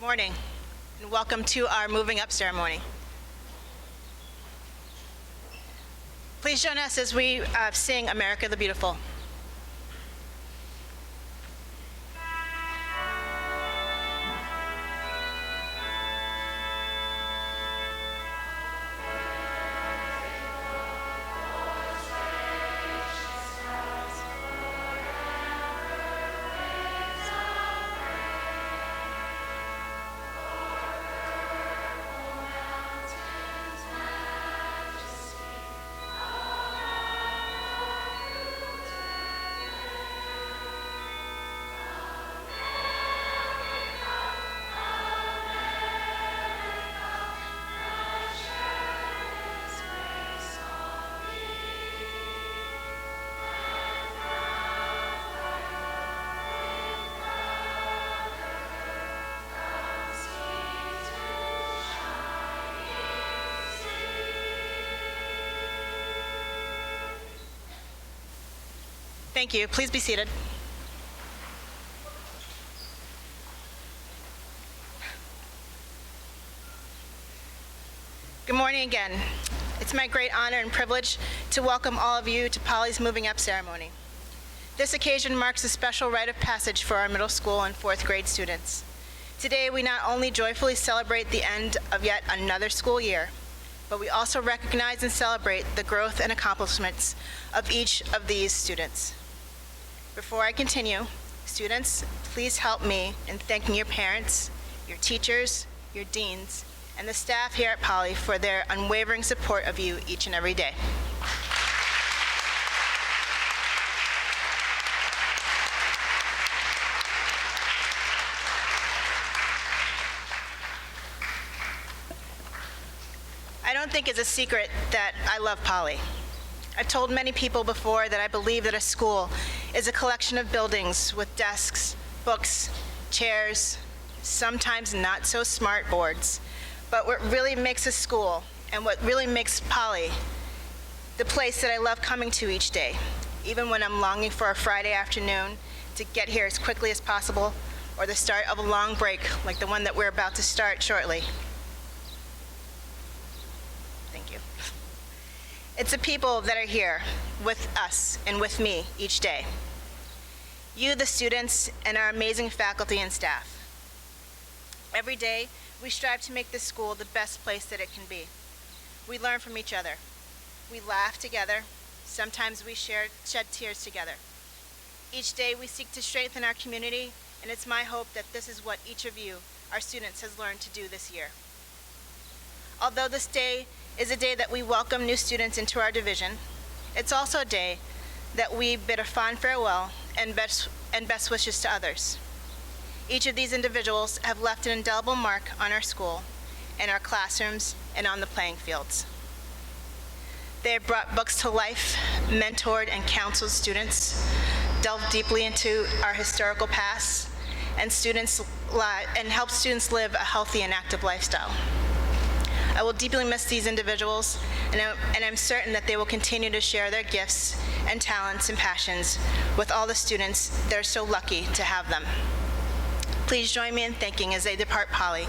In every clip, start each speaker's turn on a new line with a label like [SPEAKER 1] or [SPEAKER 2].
[SPEAKER 1] morning, and welcome to our moving up ceremony. Please join us as we sing America the Beautiful. Thank you. Please be seated. Good morning again. It's my great honor and privilege to welcome all of you to Poly's Moving Up ceremony. This occasion marks a special rite of passage for our middle school and fourth grade students. Today, we not only joyfully celebrate the end of yet another school year, but we also recognize and celebrate the growth and accomplishments of each of these students. Before I continue, students, please help me in thanking your parents, your teachers, your deans, and the staff here at Poly for their unwavering support of you each and every day. I don't think it's a secret that I love Poly. I've told many people before that I believe that a school is a collection of buildings with desks, books, chairs, sometimes not so smart boards. But what really makes a school and what really makes Poly the place that I love coming to each day, even when I'm longing for a Friday afternoon to get here as quickly as possible, or the start of a long break like the one that we're about to start shortly. Thank you. It's the people that are here with us and with me each day. You, the students, and our amazing faculty and staff. Every day, we strive to make this school the best place that it can be. We learn from each other. We laugh together. Sometimes we shed tears together. Each day, we seek to strengthen our community, and it's my hope that this is what each of you, our students, has learned to do this year. Although this day is a day that we welcome new students into our division, it's also a day that we bid a fond farewell and best wishes to others. Each of these individuals have left an indelible mark on our school, in our classrooms, and on the playing fields. They have brought books to life, mentored and counseled students, delved deeply into our historical past, and helped students live a healthy and active lifestyle. I will deeply miss these individuals, and I'm certain that they will continue to share their gifts and talents and passions with all the students that are so lucky to have them. Please join me in thanking as they depart Poly,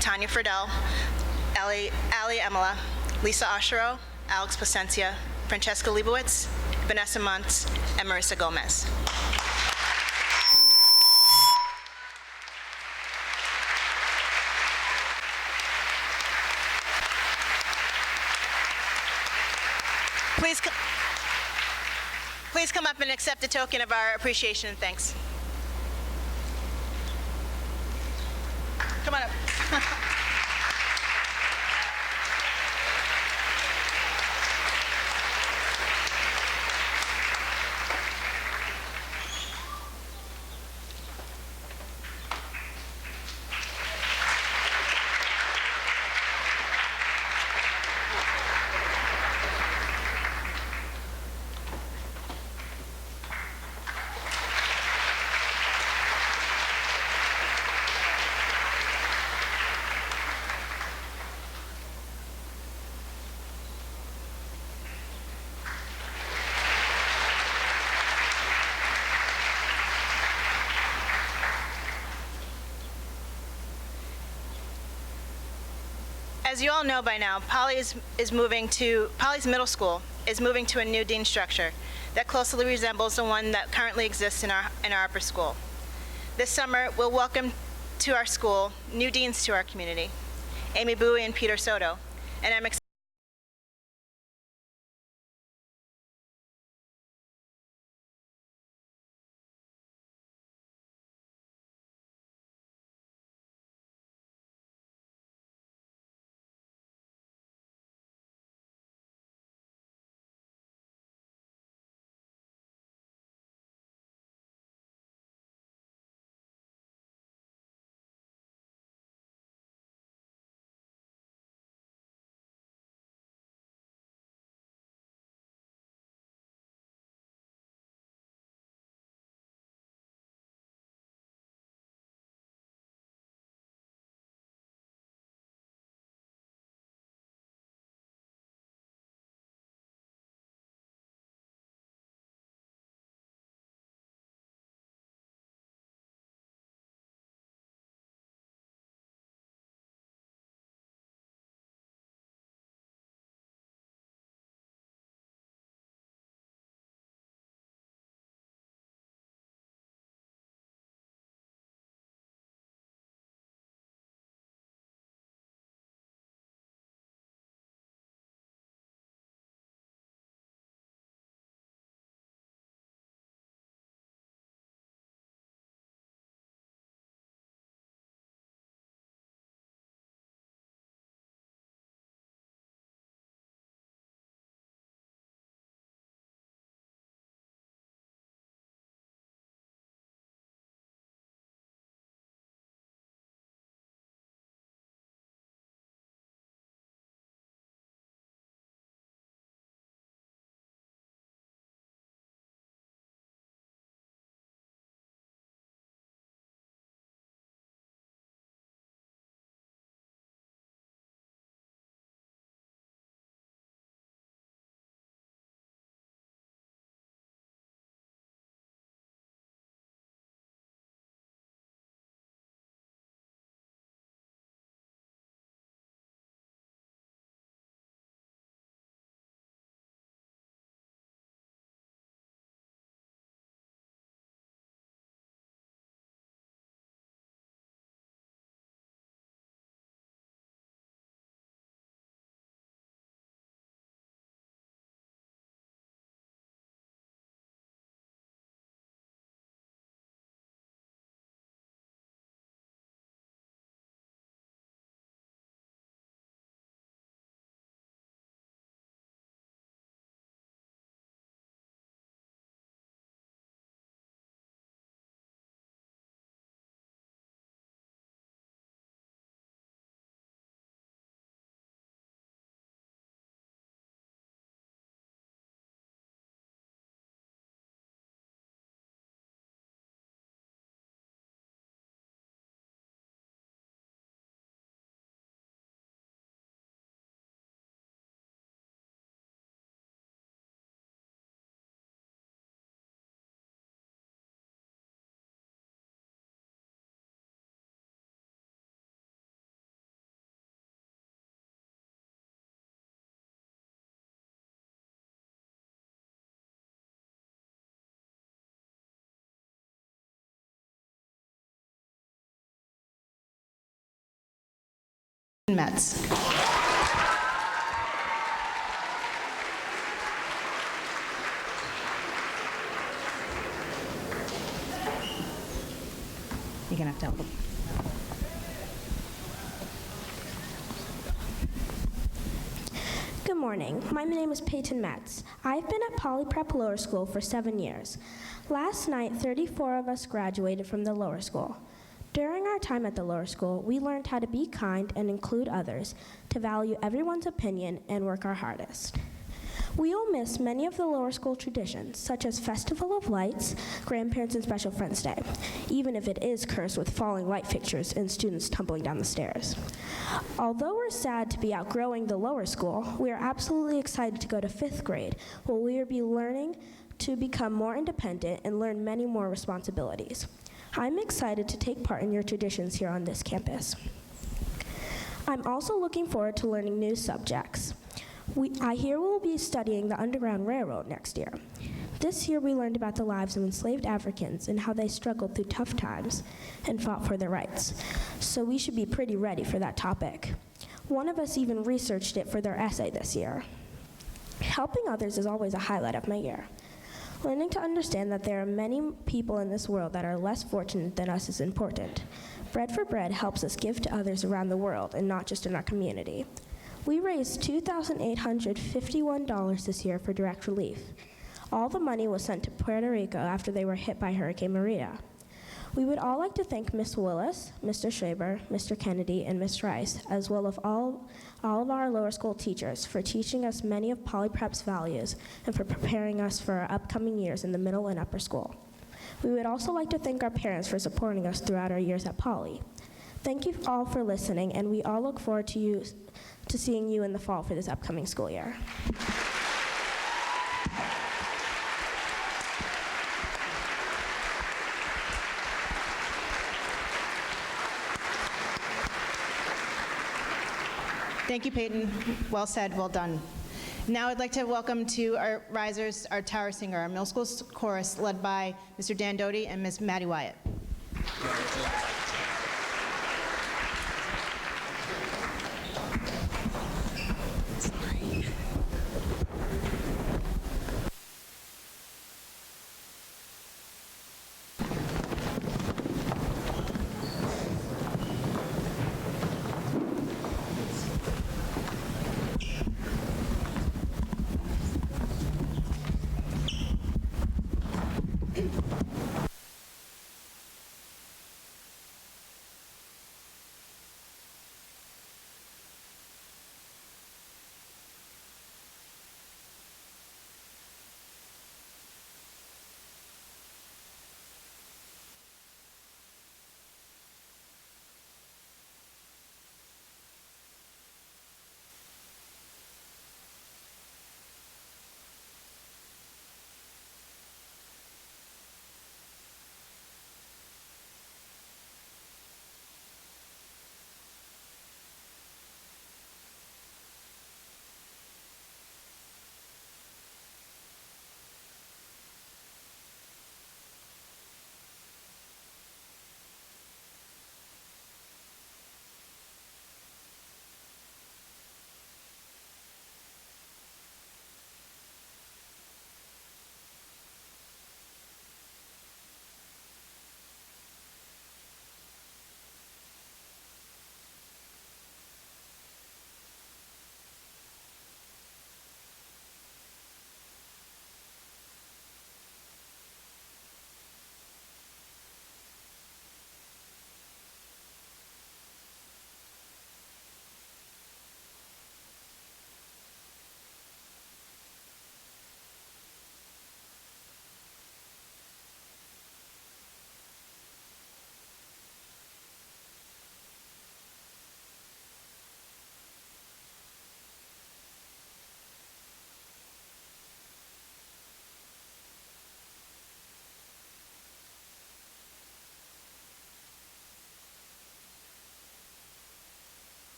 [SPEAKER 1] Tanya Friedel, Ali Emila, Lisa Oshiro, Alex Placencia, Francesca Leibowitz, Vanessa Muntz, and Marissa Gomez. Please come up and accept a token of our appreciation and thanks. Come on up. As you all know by now, Poly's middle school is moving to a new dean structure that closely resembles the one that currently exists in our upper school. This summer, we'll welcome to our school new deans to our community, Amy Bowie and Peter Soto, and I'm excited.
[SPEAKER 2] Metz. You're gonna have to help them.
[SPEAKER 3] Good morning. My name is Peyton Metz. I've been at Poly Prep Lower School for 7 years. Last night, 34 of us graduated from the lower school. During our time at the lower school, we learned how to be kind and include others, to value everyone's opinion and work our hardest. We will miss many of the lower school traditions, such as Festival of Lights, Grandparents and Special Friends Day, even if it is cursed with falling light fixtures and students tumbling down the stairs. Although we're sad to be outgrowing the lower school, we are absolutely excited to go to 5th grade, where we will be learning to become more independent and learn many more responsibilities. I'm excited to take part in your traditions here on this campus. I'm also looking forward to learning new subjects. I hear we'll be studying the Underground Railroad next year. This year we learned about the lives of enslaved Africans and how they struggled through tough times and fought for their rights. So we should be pretty ready for that topic. One of us even researched it for their essay this year. Helping others is always a highlight of my year. Learning to understand that there are many people in this world that are less fortunate than us is important. Bread for Bread helps us give to others around the world and not just in our community. We raised $2,851 this year for direct relief. All the money was sent to Puerto Rico after they were hit by Hurricane Maria. We would all like to thank Ms. Willis, Mr. Schraber, Mr. Kennedy, and Ms. Rice, as well as all of our lower school teachers for teaching us many of Poly Prep's values and for preparing us for our upcoming years in the middle and upper school. We would also like to thank our parents for supporting us throughout our years at Poly. Thank you all for listening, and we all look forward to seeing you in the fall for this upcoming school year.
[SPEAKER 1] Thank you, Peyton. Well said, well done. Now I'd like to welcome to our risers, our tower singer, our middle school chorus, led by Mr. Dan Doty and Ms. Maddie Wyatt.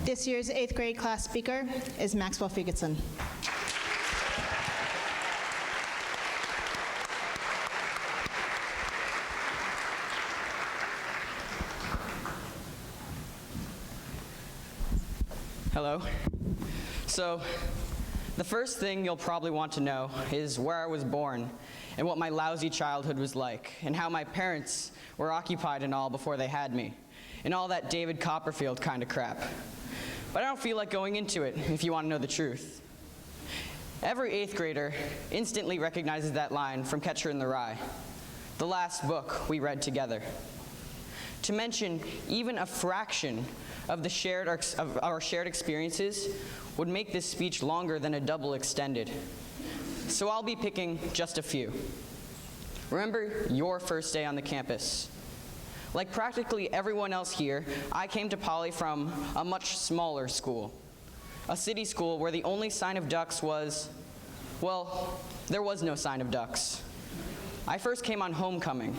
[SPEAKER 2] This year's 8th grade class speaker is Maxwell Figutson.
[SPEAKER 4] Hello. So, the first thing you'll probably want to know is where I was born and what my lousy childhood was like and how my parents were occupied and all before they had me and all that David Copperfield kind of crap. But I don't feel like going into it if you want to know the truth. Every 8th grader instantly recognizes that line from Catcher in the Rye, the last book we read together. To mention even a fraction of our shared experiences would make this speech longer than a double extended. So I'll be picking just a few. Remember your first day on the campus. Like practically everyone else here, I came to Poly from a much smaller school. A city school where the only sign of ducks was, well, there was no sign of ducks. I first came on homecoming.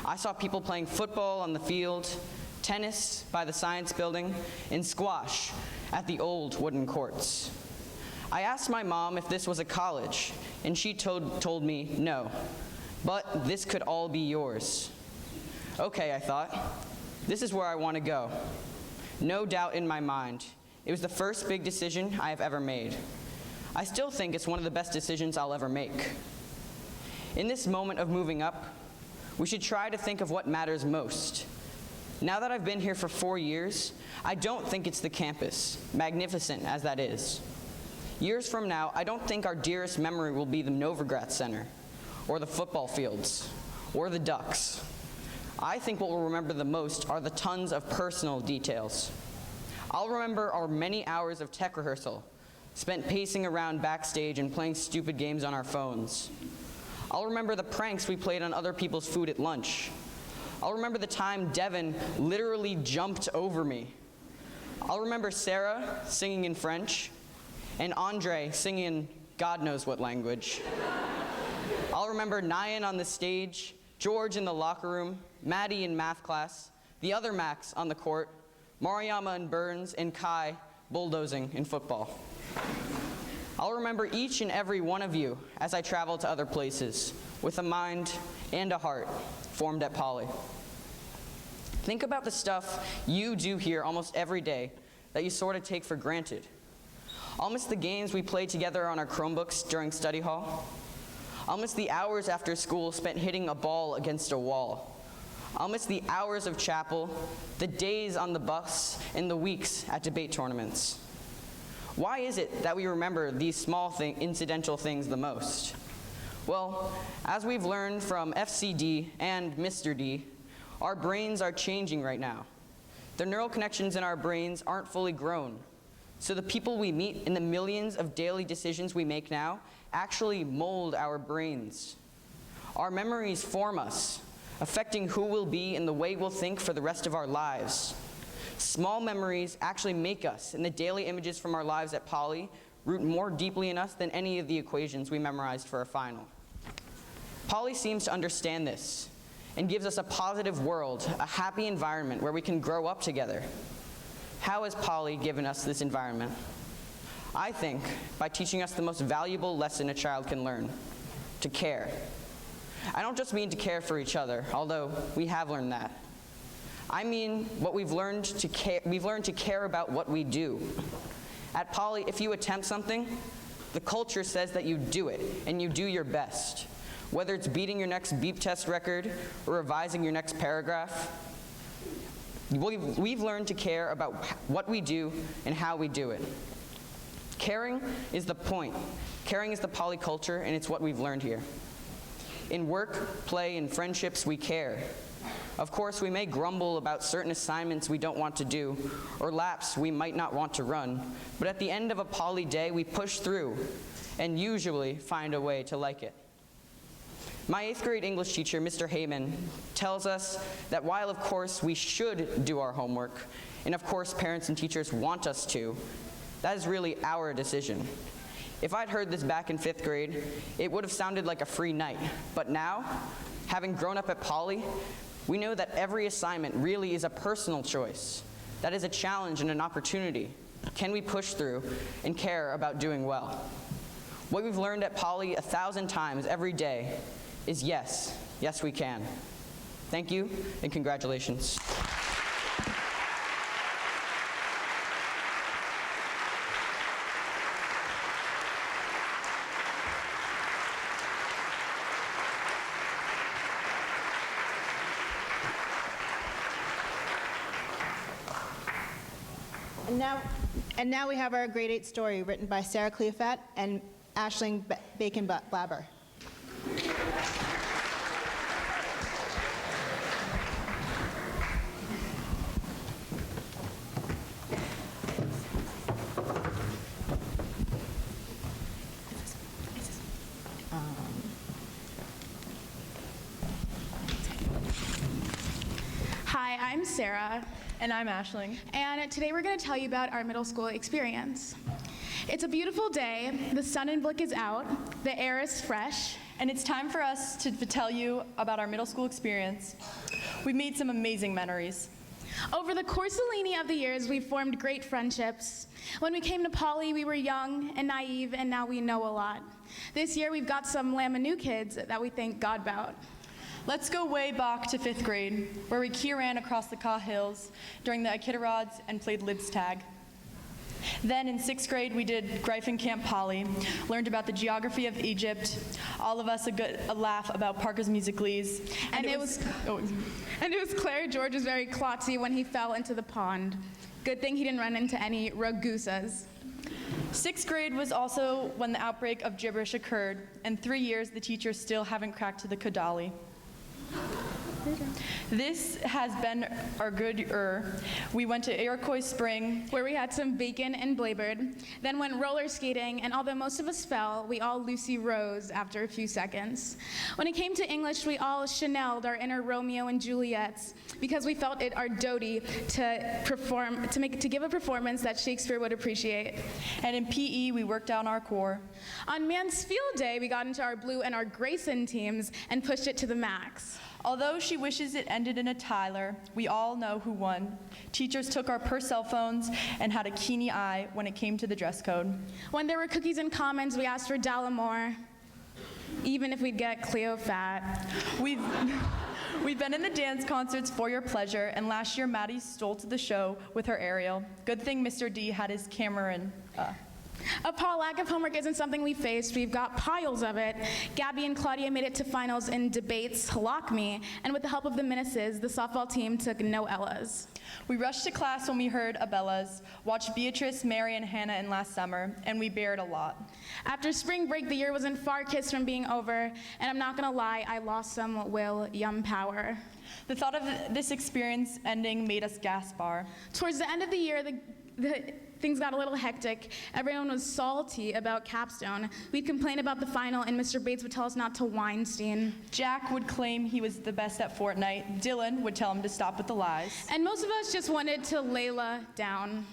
[SPEAKER 4] I saw people playing football on the field, tennis by the science building, and squash at the old wooden courts. I asked my mom if this was a college, and she told me no, but this could all be yours. Okay, I thought, this is where I want to go. No doubt in my mind, it was the first big decision I have ever made. I still think it's one of the best decisions I'll ever make. In this moment of moving up, we should try to think of what matters most. Now that I've been here for 4 years, I don't think it's the campus, magnificent as that is. Years from now, I don't think our dearest memory will be the Novogratz Center, or the football fields, or the ducks. I think what we'll remember the most are the tons of personal details. I'll remember our many hours of tech rehearsal, spent pacing around backstage and playing stupid games on our phones. I'll remember the pranks we played on other people's food at lunch. I'll remember the time Devin literally jumped over me. I'll remember Sarah singing in French, and Andre singing in God knows what language. I'll remember Nyan on the stage, George in the locker room, Maddie in math class, the other Max on the court, Mariama and Burns, and Kai bulldozing in football. I'll remember each and every one of you as I travel to other places, with a mind and a heart formed at Poly. Think about the stuff you do here almost every day that you sort of take for granted. I'll miss the games we played together on our Chromebooks during study hall. I'll miss the hours after school spent hitting a ball against a wall. I'll miss the hours of chapel, the days on the bus, and the weeks at debate tournaments. Why is it that we remember these small incidental things the most? Well, as we've learned from FCD and Mr. D, our brains are changing right now. The neural connections in our brains aren't fully grown. So the people we meet in the millions of daily decisions we make now actually mold our brains. Our memories form us, affecting who we'll be and the way we'll think for the rest of our lives. Small memories actually make us, and the daily images from our lives at Poly root more deeply in us than any of the equations we memorized for a final. Poly seems to understand this and gives us a positive world, a happy environment where we can grow up together. How has Poly given us this environment? I think by teaching us the most valuable lesson a child can learn, to care. I don't just mean to care for each other, although we have learned that. I mean what we've learned to care about what we do. At Poly, if you attempt something, the culture says that you do it, and you do your best. Whether it's beating your next beep test record or revising your next paragraph, we've learned to care about what we do and how we do it. Caring is the point. Caring is the Poly culture, and it's what we've learned here. In work, play, and friendships, we care. Of course, we may grumble about certain assignments we don't want to do, or laps we might not want to run, but at the end of a Poly day, we push through, and usually find a way to like it. My 8th grade English teacher, Mr. Heyman, tells us that while of course we should do our homework, and of course parents and teachers want us to, that is really our decision. If I'd heard this back in 5th grade, it would have sounded like a free night. But now, having grown up at Poly, we know that every assignment really is a personal choice. That is a challenge and an opportunity. Can we push through and care about doing well? What we've learned at Poly 1,000 times every day is yes, yes we can. Thank you and congratulations.
[SPEAKER 2] And now we have our grade 8 story written by Sarah Cleofat and Aisling Bacon-Blabber.
[SPEAKER 5] Hi, I'm Sarah.
[SPEAKER 6] And I'm Aisling.
[SPEAKER 5] And today we're going to tell you about our middle school experience. It's a beautiful day, the sun and blick is out, the air is fresh.
[SPEAKER 6] And it's time for us to tell you about our middle school experience. We've made some amazing memories.
[SPEAKER 5] Over the course of the years, we've formed great friendships. When we came to Poly, we were young and naive, and now we know a lot. This year, we've got some Lamanu kids that we thank God about.
[SPEAKER 6] Let's go way back to 5th grade, where we key ran across the Kaw Hills during the Ikitarods and played lids tag. Then in 6th grade, we did Gryphon Camp Poly, learned about the geography of Egypt, all of us a laugh about Parker's Musicallys.
[SPEAKER 5] And it was Claire George was very klutzy when he fell into the pond. Good thing he didn't run into any ragusas.
[SPEAKER 6] 6th grade was also when the outbreak of gibberish occurred, and 3 years the teachers still haven't cracked to the Kodali. This has been our We went to Iroquois Spring,
[SPEAKER 5] where we had some bacon and blabered, then went roller skating, and although most of us fell, we all Lucy rose after a few seconds. When it came to English, we all Chanel'd our inner Romeo and Juliets because we felt it our duty to give a performance that Shakespeare would appreciate.
[SPEAKER 6] And in PE, we worked out our core.
[SPEAKER 5] On Man's Field Day, we got into our blue and our Grayson teams and pushed it to the max.
[SPEAKER 6] Although she wishes it ended in a Tyler, we all know who won. Teachers took our cell phones and had a keen eye when it came to the dress code.
[SPEAKER 5] When there were cookies and commons, we asked for Dallimore, even if we'd get Cleo fat.
[SPEAKER 6] We've been in the dance concerts for your pleasure, and last year Maddie stole to the show with her Ariel. Good thing Mr. D had his camera and
[SPEAKER 5] lack of homework isn't something we faced. We've got piles of it. Gabby and Claudia made it to finals in debates, lock me, and with the help of the Menaces, the softball team took no Ellas.
[SPEAKER 6] We rushed to class when we heard Abellas, watched Beatrice, Mary, and Hannah in last summer, and we bared a lot.
[SPEAKER 5] After spring break, the year wasn't far kissed from being over, and I'm not gonna lie, I lost some William power.
[SPEAKER 6] The thought of this experience ending made us gasp.
[SPEAKER 5] Towards the end of the year, things got a little hectic. Everyone was salty about capstone. We'd complain about the final, and Mr. Bates would tell us not to Weinstein.
[SPEAKER 6] Jack would claim he was the best at Fortnite. Dylan would tell him to stop with the lies.
[SPEAKER 5] And most of us just wanted to Layla down.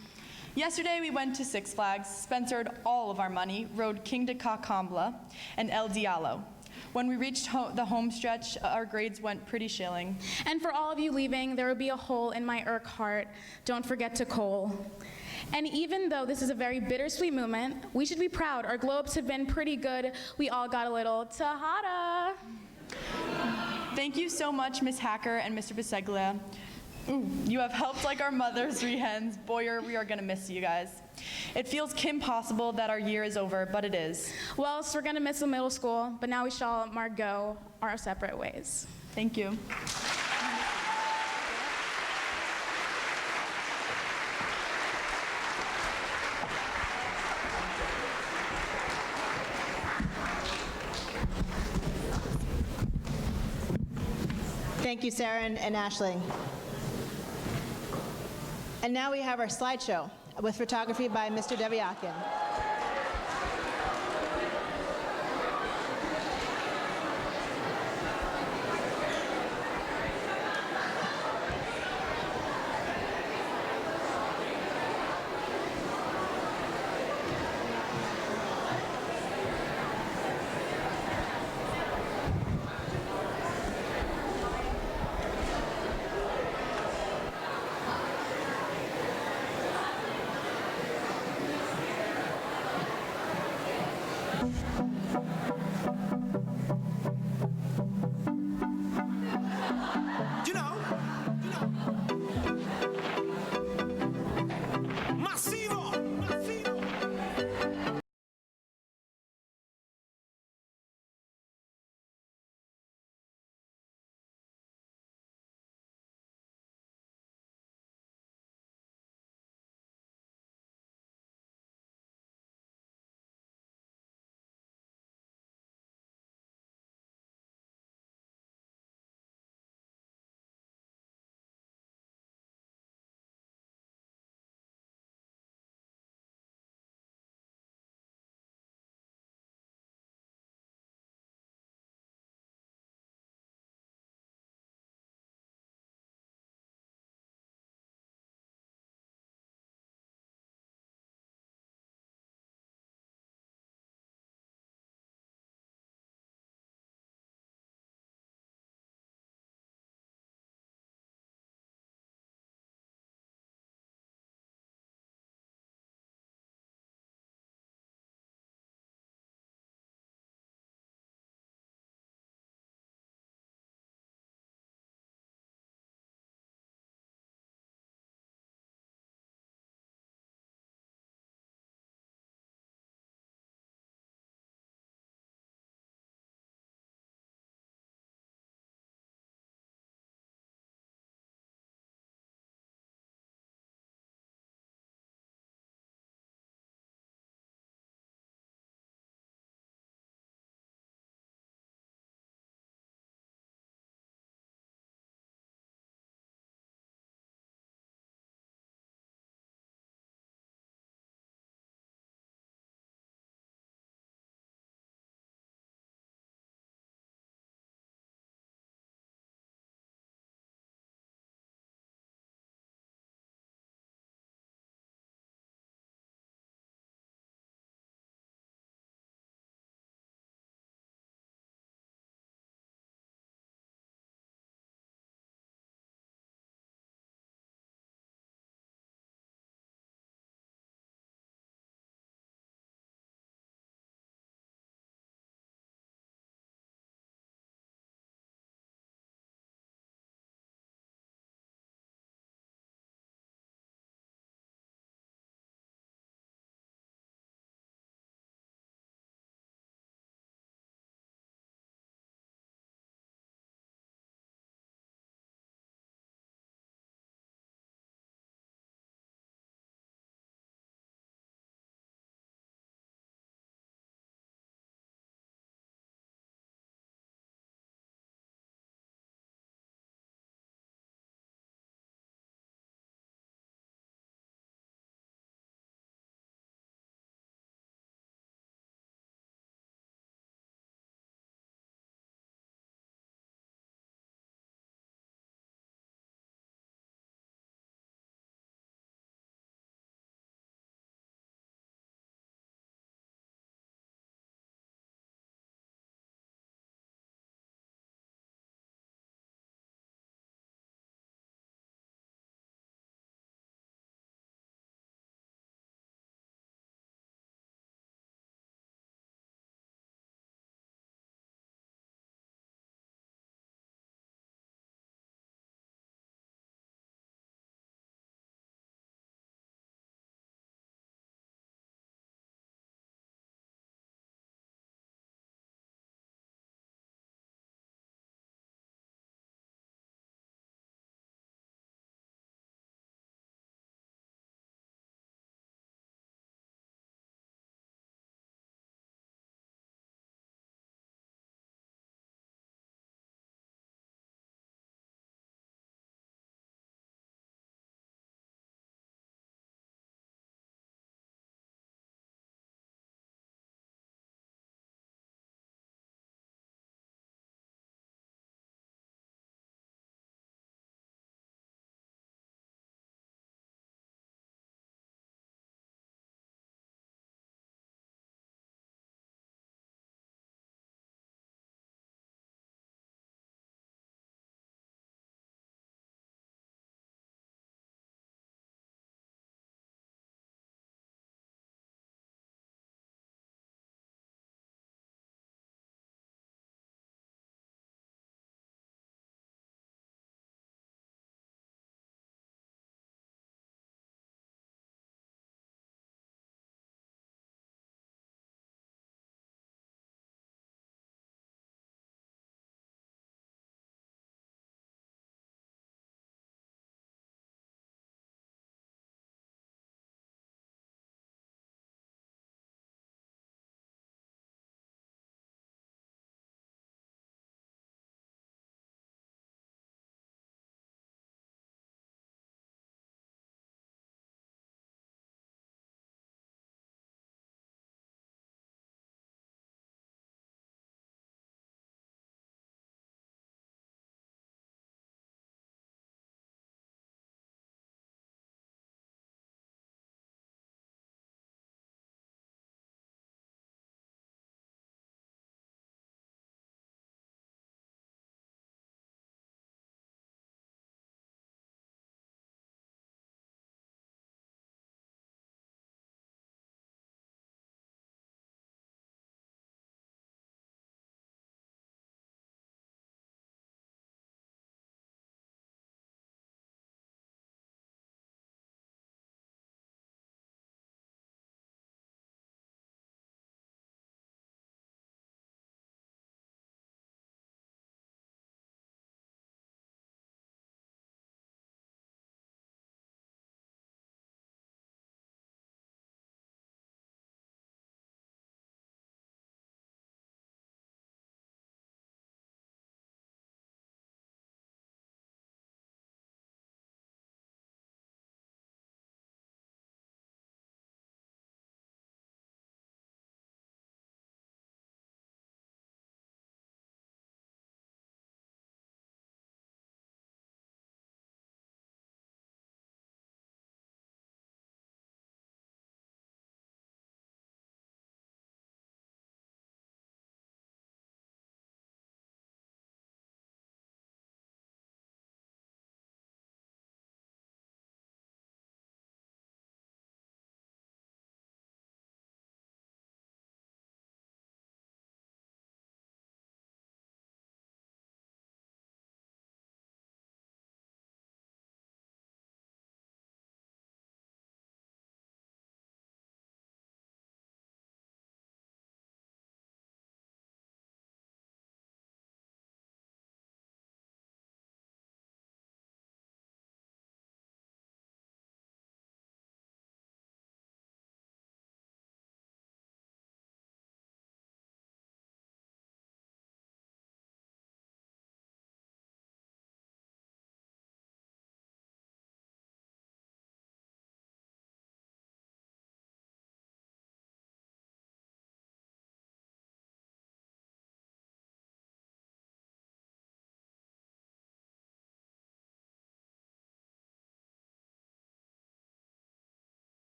[SPEAKER 6] Yesterday we went to Six Flags, sponsored all of our money, rode King de Cacambla and El Diallo. When we reached the home stretch, our grades went pretty shilling.
[SPEAKER 5] And for all of you leaving, there will be a hole in my Irk heart. Don't forget to coal. And even though this is a very bittersweet moment, we should be proud. Our glow-ups have been pretty good. We all got a little Tahada.
[SPEAKER 6] Thank you so much, Miss Hacker and Mr. Biseglia. You have helped like our mothers rehens. Boyer, we are gonna miss you guys. It feels impossible that our year is over, but it is.
[SPEAKER 5] Well, so we're gonna miss the middle school, but now we shall Margot our separate ways.
[SPEAKER 6] Thank you.
[SPEAKER 2] Thank you, Sarah and Aisling. And now we have our slideshow with photography by Mr. Deviakin.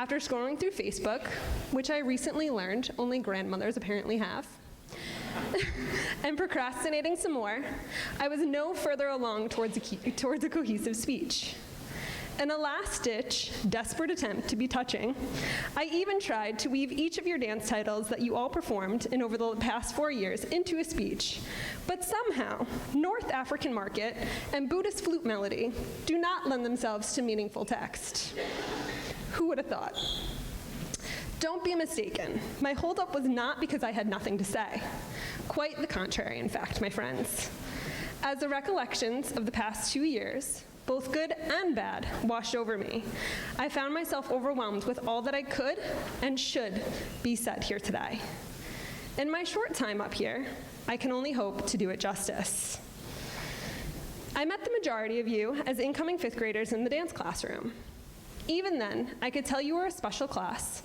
[SPEAKER 7] After scrolling through Facebook, which I recently learned only grandmothers apparently have, and procrastinating some more, I was no further along towards a cohesive speech. In a last-ditch, desperate attempt to be touching, I even tried to weave each of your dance titles that you all performed in over the past 4 years into a speech. But somehow, North African market and Buddhist flute melody do not lend themselves to meaningful text. Who would have thought? Don't be mistaken. My holdup was not because I had nothing to say. Quite the contrary, in fact, my friends. As the recollections of the past 2 years, both good and bad, washed over me, I found myself overwhelmed with all that I could and should be said here today. In my short time up here, I can only hope to do it justice. I met the majority of you as incoming 5th graders in the dance classroom. Even then, I could tell you were a special class,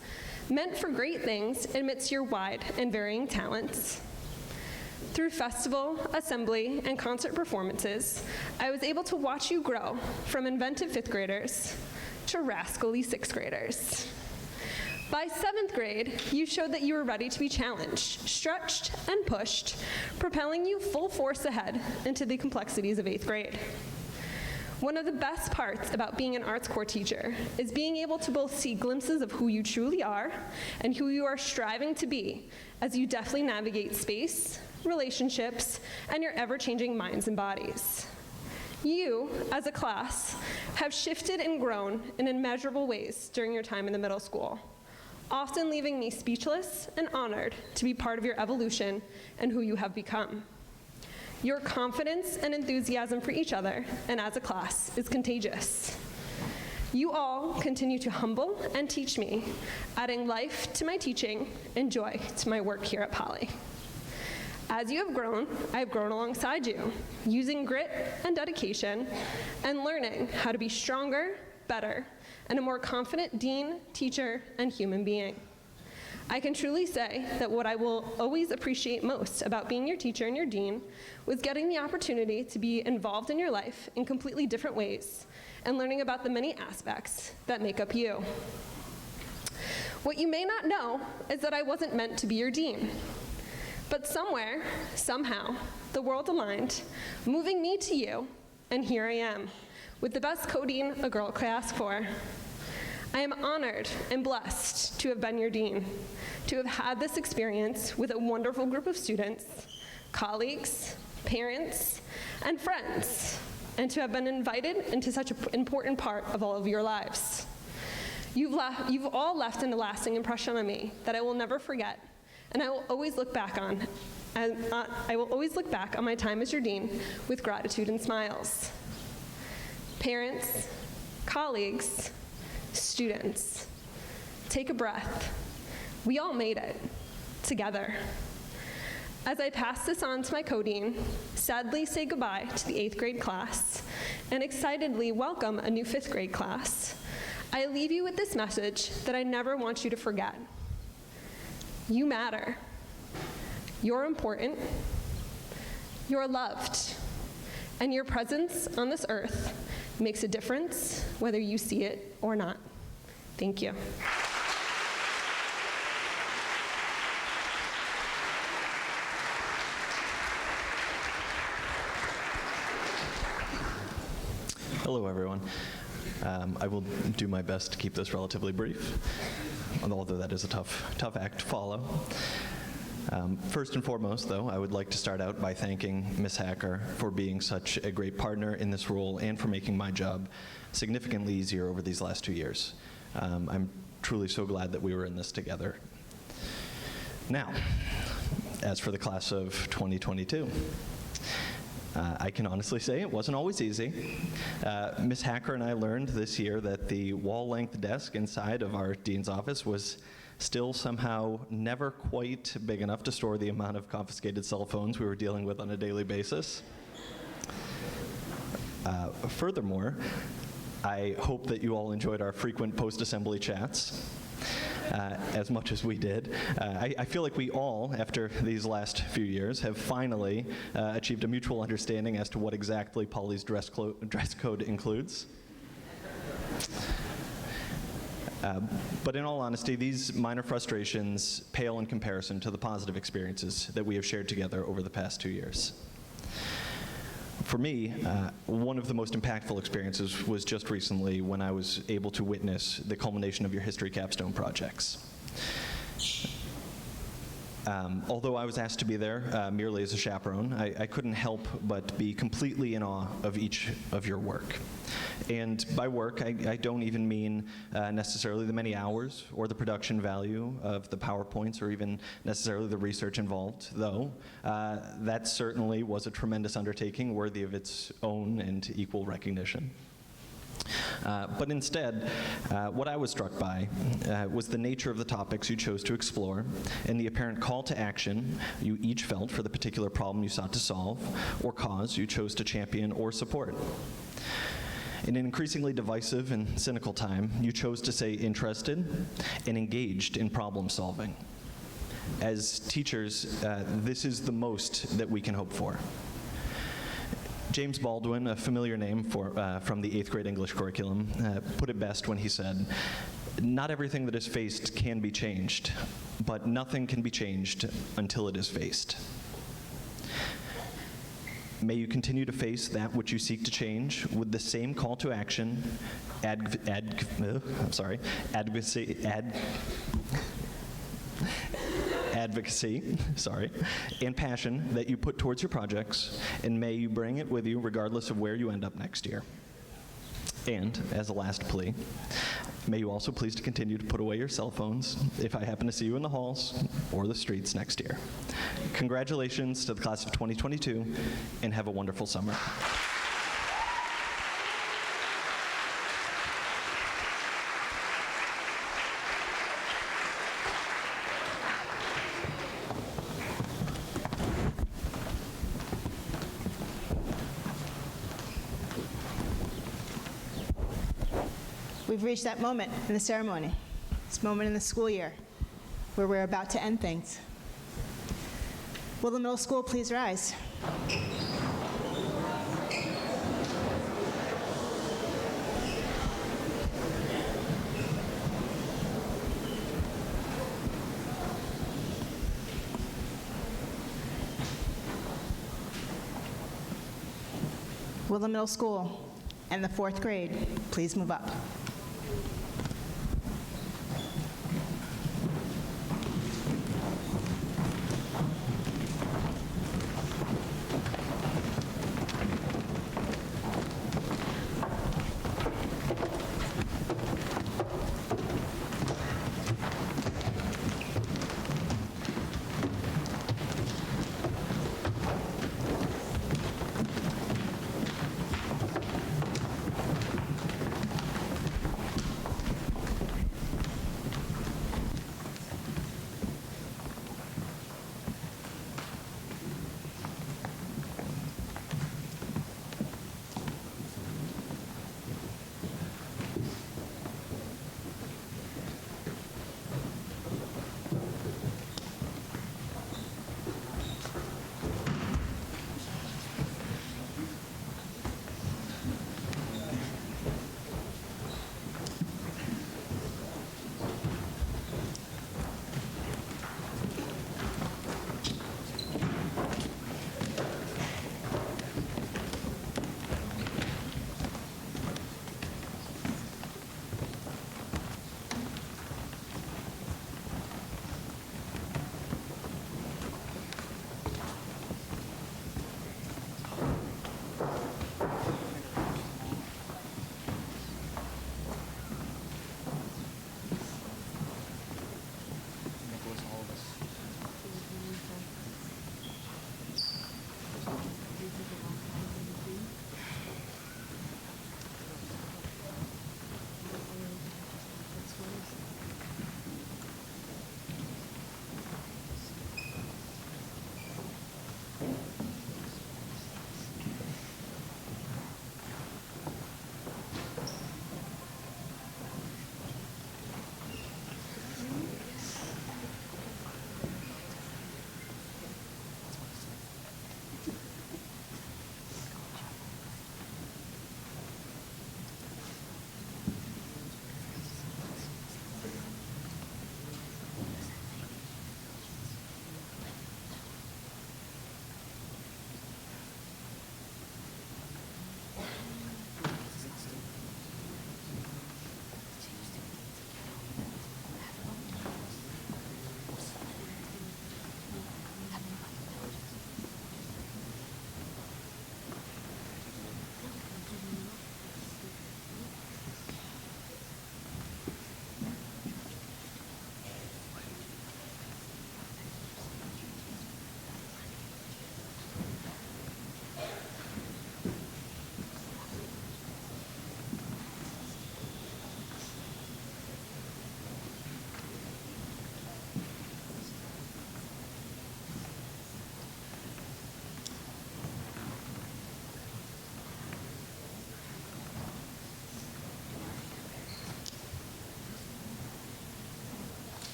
[SPEAKER 7] meant for great things amidst your wide and varying talents. Through festival, assembly, and concert performances, I was able to watch you grow from inventive 5th graders to rascally 6th graders. By 7th grade, you showed that you were ready to be challenged, stretched, and pushed, propelling you full force ahead into the complexities of 8th grade. One of the best parts about being an arts core teacher is being able to both see glimpses of who you truly are and who you are striving to be as you deftly navigate space, relationships, and your ever-changing minds and bodies. You, as a class, have shifted and grown in immeasurable ways during your time in the middle school, often leaving me speechless and honored to be part of your evolution and who you have become. Your confidence and enthusiasm for each other and as a class is contagious. You all continue to humble and teach me, adding life to my teaching and joy to my work here at Poly. As you have grown, I have grown alongside you, using grit and dedication and learning how to be stronger, better, and a more confident dean, teacher, and human being. I can truly say that what I will always appreciate most about being your teacher and your dean was getting the opportunity to be involved in your life in completely different ways and learning about the many aspects that make up you. What you may not know is that I wasn't meant to be your dean. But somewhere, somehow, the world aligned, moving me to you, and here I am, with the best co-dean a girl could ask for. I am honored and blessed to have been your dean, to have had this experience with a wonderful group of students, colleagues, parents, and friends, and to have been invited into such an important part of all of your lives. You've all left a lasting impression on me that I will never forget, and I will always look back on. I will always look back on my time as your dean with gratitude and smiles. Parents, colleagues, students, take a breath. We all made it, together. As I pass this on to my co-dean, sadly say goodbye to the 8th grade class, and excitedly welcome a new 5th grade class, I leave you with this message that I never want you to forget. You matter. You're important. You're loved. And your presence on this earth makes a difference whether you see it or not. Thank you.
[SPEAKER 8] Hello, everyone. I will do my best to keep this relatively brief, although that is a tough act to follow. First and foremost, though, I would like to start out by thanking Ms. Hacker for being such a great partner in this role and for making my job significantly easier over these last 2 years. I'm truly so glad that we were in this together. Now, as for the class of 2022, I can honestly say it wasn't always easy. Ms. Hacker and I learned this year that the wall-length desk inside of our dean's office was still somehow never quite big enough to store the amount of confiscated cell phones we were dealing with on a daily basis. Furthermore, I hope that you all enjoyed our frequent post-assembly chats. As much as we did. I feel like we all, after these last few years, have finally achieved a mutual understanding as to what exactly Poly's dress code includes. But in all honesty, these minor frustrations pale in comparison to the positive experiences that we have shared together over the past 2 years. For me, one of the most impactful experiences was just recently when I was able to witness the culmination of your history capstone projects. Although I was asked to be there merely as a chaperone, I couldn't help but be completely in awe of each of your work. And by work, I don't even mean necessarily the many hours or the production value of the PowerPoints or even necessarily the research involved, though that certainly was a tremendous undertaking worthy of its own and equal recognition. But instead, what I was struck by was the nature of the topics you chose to explore and the apparent call to action you each felt for the particular problem you sought to solve or cause you chose to champion or support. In an increasingly divisive and cynical time, you chose to say interested and engaged in problem solving. As teachers, this is the most that we can hope for. James Baldwin, a familiar name from the 8th grade English curriculum, put it best when he said, "Not everything that is faced can be changed, but nothing can be changed until it is faced." May you continue to face that which you seek to change with the same call to action, advocacy, and passion that you put towards your projects, and may you bring it with you regardless of where you end up next year. And, as a last plea, may you also please to continue to put away your cell phones if I happen to see you in the halls or the streets next year. Congratulations to the class of 2022, and have a wonderful summer.
[SPEAKER 2] We've reached that moment in the ceremony, this moment in the school year, where we're about to end things. Will the middle school please rise? Will the middle school and the 4th grade please move up?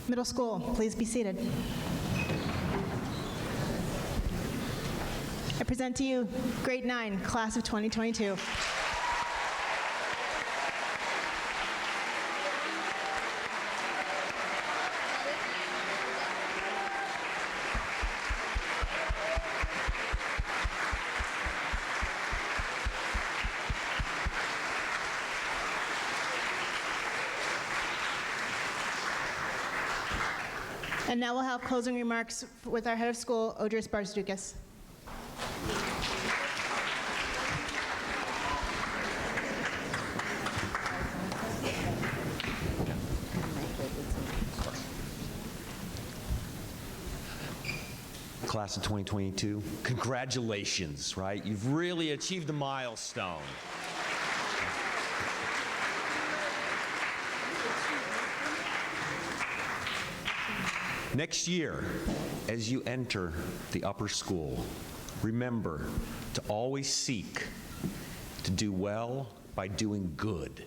[SPEAKER 2] Middle school, please be seated. I present to you grade 9, class of 2022. And now we'll have closing remarks with our head of school, Odris Barzdukas.
[SPEAKER 9] Class of 2022, congratulations, right? You've really achieved a milestone. Next year, as you enter the upper school, remember to always seek to do well by doing good,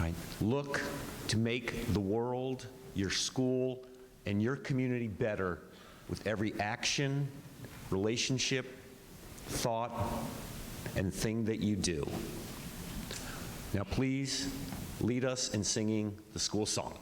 [SPEAKER 9] right? Look to make the world, your school, and your community better with every action, relationship, thought, and thing that you do. Now please lead us in singing the school song.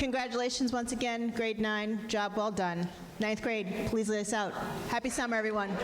[SPEAKER 2] Congratulations once again, grade 9, job well done. 9th grade, please lead us out. Happy summer, everyone.